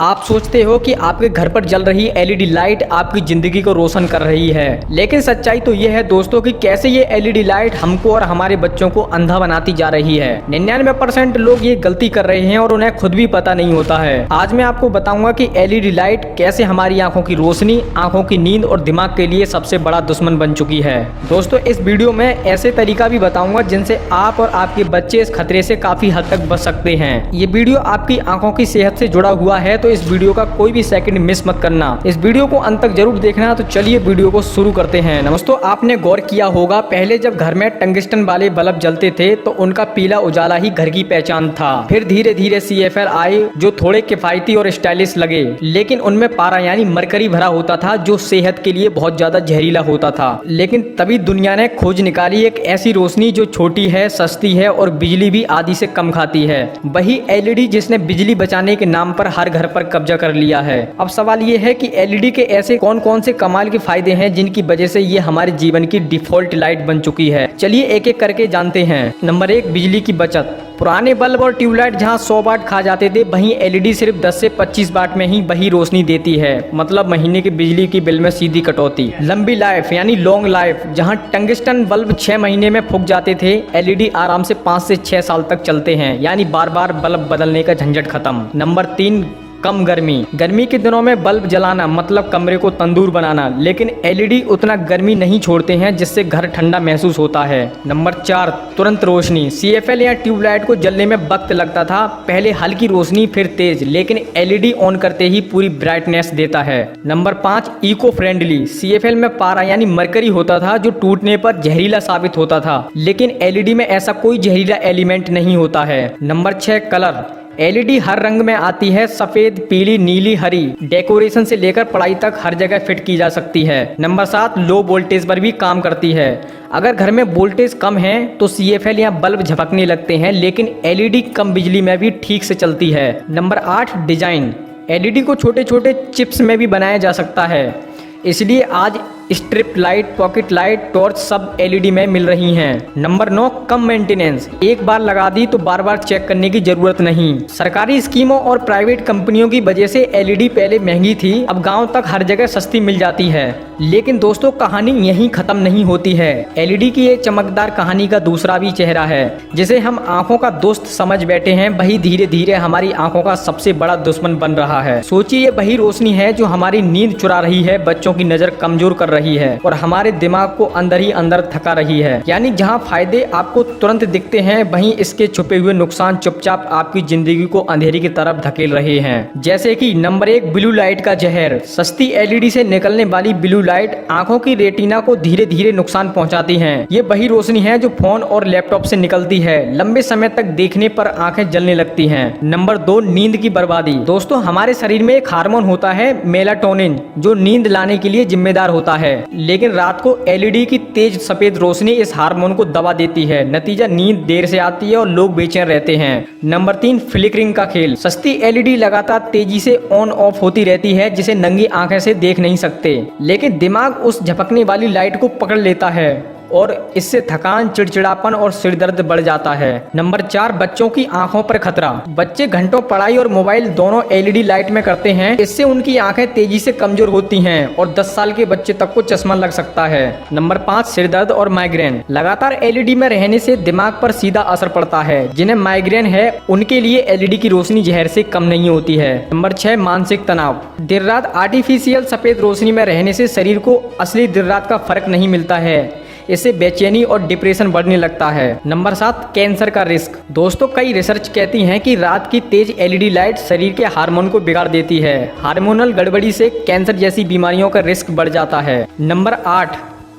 आप सोचते हो कि आपके घर पर जल रही एलईडी लाइट आपकी जिंदगी को रोशन कर रही है, लेकिन सच्चाई तो ये है दोस्तों कि कैसे ये एलईडी लाइट हमको और हमारे बच्चों को अंधा बनाती जा रही है। 99% लोग ये गलती कर रहे हैं और उन्हें खुद भी पता नहीं होता है। आज मैं आपको बताऊंगा कि एलईडी लाइट कैसे हमारी आंखों की रोशनी, आंखों की नींद और दिमाग के लिए सबसे बड़ा दुश्मन बन चुकी है। दोस्तों, इस वीडियो में ऐसे तरीका भी बताऊंगा जिनसे आप और आपके बच्चे इस खतरे से काफी हद तक बच सकते हैं। ये वीडियो आपकी आंखों की सेहत से जुड़ा हुआ है, तो इस वीडियो का कोई भी सेकंड मिस मत करना। इस वीडियो को अंत तक जरूर देखना। तो चलिए वीडियो को शुरू करते हैं। दोस्तों, आपने गौर किया होगा, पहले जब घर में टंगस्टन वाले बल्ब जलते थे तो उनका पीला उजाला ही घर की पहचान था। फिर धीरे धीरे CFL आए जो थोड़े किफायती और स्टाइलिश लगे, लेकिन उनमें पारा यानी मरकरी भरा होता था जो सेहत के लिए बहुत ज्यादा जहरीला होता था। लेकिन तभी दुनिया ने खोज निकाली एक ऐसी रोशनी जो छोटी है, सस्ती है और बिजली भी आधी से कम खाती है। वही LED जिसने बिजली बचाने के नाम पर हर घर पर कब्जा कर लिया है। अब सवाल ये है कि LED के ऐसे कौन कौन से कमाल के फायदे हैं जिनकी वजह से ये हमारे जीवन की डिफॉल्ट लाइट बन चुकी है। चलिए एक एक करके जानते हैं। नंबर 1, बिजली की बचत। पुराने बल्ब और ट्यूबलाइट जहां 100 वाट खा जाते थे, वहीं LED सिर्फ 10 से 25 वाट में ही वही रोशनी देती है। मतलब महीने की बिजली की बिल में सीधी कटौती। लंबी लाइफ यानी लॉन्ग लाइफ। जहां टंगस्टन बल्ब 6 महीने में फूक जाते थे, LED आराम से 5 से 6 साल तक चलते हैं, यानी बार बार बल्ब बदलने का झंझट खत्म। नंबर 3, कम गर्मी। गर्मी के दिनों में बल्ब जलाना मतलब कमरे को तंदूर बनाना, लेकिन LED उतना गर्मी नहीं छोड़ते हैं जिससे घर ठंडा महसूस होता है। नंबर 4, तुरंत रोशनी। CFL या ट्यूबलाइट को जलने में वक्त लगता था, पहले हल्की रोशनी फिर तेज, लेकिन LED ऑन करते ही पूरी ब्राइटनेस देता है। Number 5, eco friendly. CFL में पारा यानी मरकरी होता था जो टूटने पर जहरीला साबित होता था, लेकिन LED में ऐसा कोई जहरीला एलिमेंट नहीं होता है। Number 6, colour. LED हर रंग में आती है, सफेद, पीली, नीली, हरी। डेकोरेशन से लेकर पढ़ाई तक हर जगह फिट की जा सकती है। नंबर 7, लो वोल्टेज पर भी काम करती है। अगर घर में वोल्टेज कम है तो CFL या बल्ब झपकने लगते हैं, लेकिन LED कम बिजली में भी ठीक से चलती है। Number 8, design. LED को छोटे छोटे चिप्स में भी बनाया जा सकता है, इसलिए आज strip light, pocket light, torch सब LED में मिल रही हैं। नंबर 9, कम मेंटेनेंस। एक बार लगा दी तो बार बार चेक करने की जरूरत नहीं। सरकारी स्कीमों और प्राइवेट कंपनियों की वजह से LED पहले महंगी थी, अब गांव तक हर जगह सस्ती मिल जाती है। लेकिन दोस्तों, कहानी यहीं खत्म नहीं होती है। LED की ये चमकदार कहानी का दूसरा भी चेहरा है, जिसे हम आंखों का दोस्त समझ बैठे हैं, वही धीरे धीरे हमारी आंखों का सबसे बड़ा दुश्मन बन रहा है। सोचिए, ये वही रोशनी है जो हमारी नींद चुरा रही है, बच्चों की नजर कमजोर कर रही है और हमारे दिमाग को अंदर ही अंदर थका रही है। यानी जहां फायदे आपको तुरंत दिखते हैं, वहीं इसके छुपे हुए नुकसान चुपचाप आपकी जिंदगी को अंधेरी की तरफ धकेल रहे हैं। जैसे कि नंबर 1, ब्लू लाइट का जहर। सस्ती LED से निकलने वाली ब्लू लाइट आंखों की रेटिना को धीरे धीरे नुकसान पहुंचाती है। ये वही रोशनी है जो फोन और लैपटॉप से निकलती है, लंबे समय तक देखने पर आंखें जलने लगती हैं। नंबर 2, नींद की बर्बादी। दोस्तों, हमारे शरीर में एक हार्मोन होता है मेलाटोनिन, जो नींद लाने के लिए जिम्मेदार होता है, लेकिन रात को LED की तेज सफेद रोशनी इस हार्मोन को दबा देती है। नतीजा, नींद देर से आती है और लोग बेचैन रहते हैं। नंबर 3, फ्लिकरिंग का खेल। सस्ती LED लगातार तेजी से ऑन ऑफ होती रहती है, जिसे नंगी आंखें से देख नहीं सकते, लेकिन दिमाग उस झपकने वाली लाइट को पकड़ लेता है और इससे थकान, चिड़चिड़ापन और सिर दर्द बढ़ जाता है। नंबर 4, बच्चों की आंखों पर खतरा। बच्चे घंटों पढ़ाई और मोबाइल दोनों LED लाइट में करते हैं, इससे उनकी आंखें तेजी से कमजोर होती हैं और 10 साल के बच्चे तक को चश्मा लग सकता है। नंबर 5, सिर दर्द और माइग्रेन। लगातार LED में रहने से दिमाग पर सीधा असर पड़ता है। जिन्हें माइग्रेन है, उनके लिए LED की रोशनी जहर से कम नहीं होती है। नंबर 6, मानसिक तनाव। देर रात आर्टिफिशियल सफेद रोशनी में रहने से शरीर को असली देर रात का फर्क नहीं मिलता है, इससे बेचैनी और डिप्रेशन बढ़ने लगता है। नंबर 7, कैंसर का रिस्क। दोस्तों, कई रिसर्च कहती हैं कि रात की तेज LED लाइट शरीर के हार्मोन को बिगाड़ देती है। हार्मोनल गड़बड़ी से कैंसर जैसी बीमारियों का रिस्क बढ़ जाता है। नंबर 8,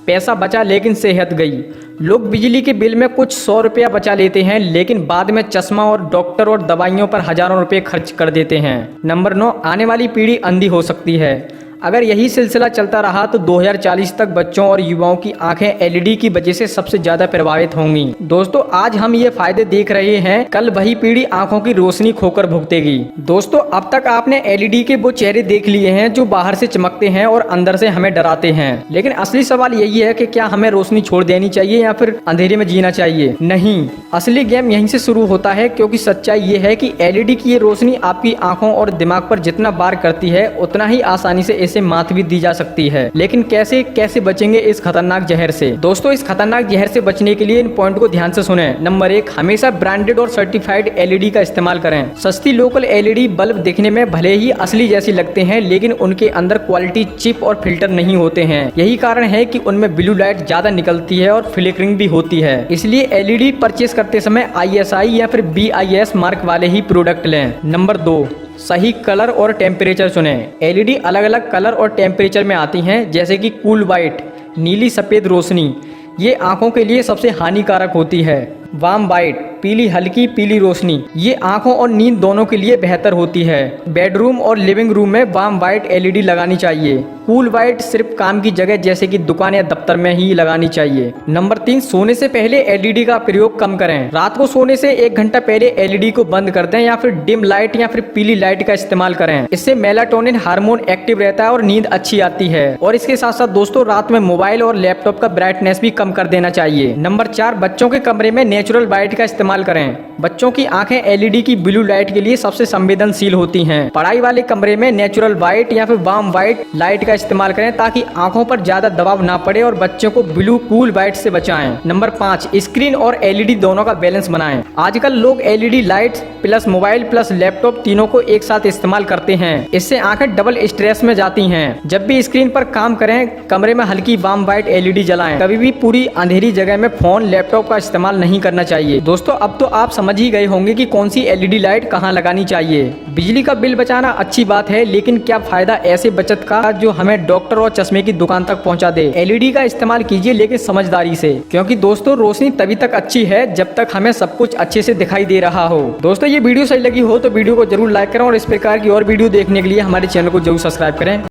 पैसा बचा लेकिन सेहत गई। लोग बिजली के बिल में कुछ 100 रुपया बचा लेते हैं, लेकिन बाद में चश्मा और डॉक्टर और दवाइयों पर हजारों रुपए खर्च कर देते हैं। नंबर 9, आने वाली पीढ़ी अंधी हो सकती है। अगर यही सिलसिला चलता रहा तो 2040 तक बच्चों और युवाओं की आंखें एलईडी की वजह से सबसे ज्यादा प्रभावित होंगी। दोस्तों आज हम ये फायदे देख रहे हैं, कल वही पीढ़ी आंखों की रोशनी खोकर भुगतेगी। दोस्तों अब तक आपने एलईडी के वो चेहरे देख लिए हैं जो बाहर से चमकते हैं और अंदर से हमें डराते हैं, लेकिन असली सवाल यही है कि क्या हमें रोशनी छोड़ देनी चाहिए या फिर अंधेरे में जीना चाहिए। नहीं, असली गेम यहीं से शुरू होता है, क्योंकि सच्चाई ये है कि एलईडी की ये रोशनी आपकी आंखों और दिमाग पर जितना वार करती है उतना ही आसानी से इसे मात भी दी जा सकती है। लेकिन कैसे बचेंगे इस खतरनाक जहर से। दोस्तों इस खतरनाक जहर से बचने के लिए इन पॉइंट को ध्यान से सुने। नंबर 1, हमेशा ब्रांडेड और सर्टिफाइड एलईडी का इस्तेमाल करें। सस्ती लोकल एलईडी बल्ब दिखने में भले ही असली जैसी लगते हैं, लेकिन उनके अंदर क्वालिटी चिप और फिल्टर नहीं होते हैं। यही कारण है कि उनमें ब्लू लाइट ज्यादा निकलती है और फ्लिकरिंग भी होती है। इसलिए एलईडी परचेस करते समय ISI या फिर BIS मार्क वाले ही प्रोडक्ट लें। नंबर 2, सही कलर और टेम्परेचर चुनें। एलईडी अलग अलग कलर और टेम्परेचर में आती हैं, जैसे कि कूल वाइट नीली सफ़ेद रोशनी, ये आंखों के लिए सबसे हानिकारक होती है। वार्म वाइट पीली हल्की पीली रोशनी, ये आंखों और नींद दोनों के लिए बेहतर होती है। बेडरूम और लिविंग रूम में वार्म वाइट एलईडी लगानी चाहिए। कूल वाइट सिर्फ काम की जगह जैसे कि दुकान या दफ्तर में ही लगानी चाहिए। नंबर 3, सोने से पहले एलईडी का प्रयोग कम करें। रात को सोने से 1 घंटा पहले एलईडी को बंद कर दें या फिर डिम लाइट या फिर पीली लाइट का इस्तेमाल करें। इससे मेलाटोनिन हार्मोन एक्टिव रहता है और नींद अच्छी आती है। और इसके साथ साथ दोस्तों रात में मोबाइल और लैपटॉप का ब्राइटनेस भी कम कर देना चाहिए। नंबर 4, बच्चों के कमरे में नेचुरल लाइट का इस्तेमाल करें। बच्चों की आंखें एलईडी की ब्लू लाइट के लिए सबसे संवेदनशील होती हैं। पढ़ाई वाले कमरे में नेचुरल व्हाइट या फिर वार्म व्हाइट लाइट का इस्तेमाल करें, ताकि आंखों पर ज्यादा दबाव ना पड़े और बच्चों को ब्लू कूल व्हाइट से बचाएं। नंबर 5, स्क्रीन और एलईडी दोनों का बैलेंस बनाएं। आजकल लोग LED light plus mobile plus laptop तीनों को एक साथ इस्तेमाल करते हैं। इससे आंखें डबल स्ट्रेस में जाती हैं। जब भी स्क्रीन पर काम करें, कमरे में हल्की वार्म व्हाइट एलईडी जलाएं। कभी भी पूरी अंधेरी जगह में फोन लैपटॉप का इस्तेमाल नहीं करना चाहिए। दोस्तों अब तो आप समझ ही गए होंगे कि कौन सी एलईडी लाइट कहां लगानी चाहिए। बिजली का बिल बचाना अच्छी बात है, लेकिन क्या फायदा ऐसे बचत का जो हमें डॉक्टर और चश्मे की दुकान तक पहुंचा दे। एलईडी का इस्तेमाल कीजिए, लेकिन समझदारी से, क्योंकि दोस्तों रोशनी तभी तक अच्छी है जब तक हमें सब कुछ अच्छे से दिखाई दे रहा हो। दोस्तों ये वीडियो सही लगी हो तो वीडियो को जरूर लाइक करें और इस प्रकार की और वीडियो देखने के लिए हमारे चैनल को जरूर सब्सक्राइब करें।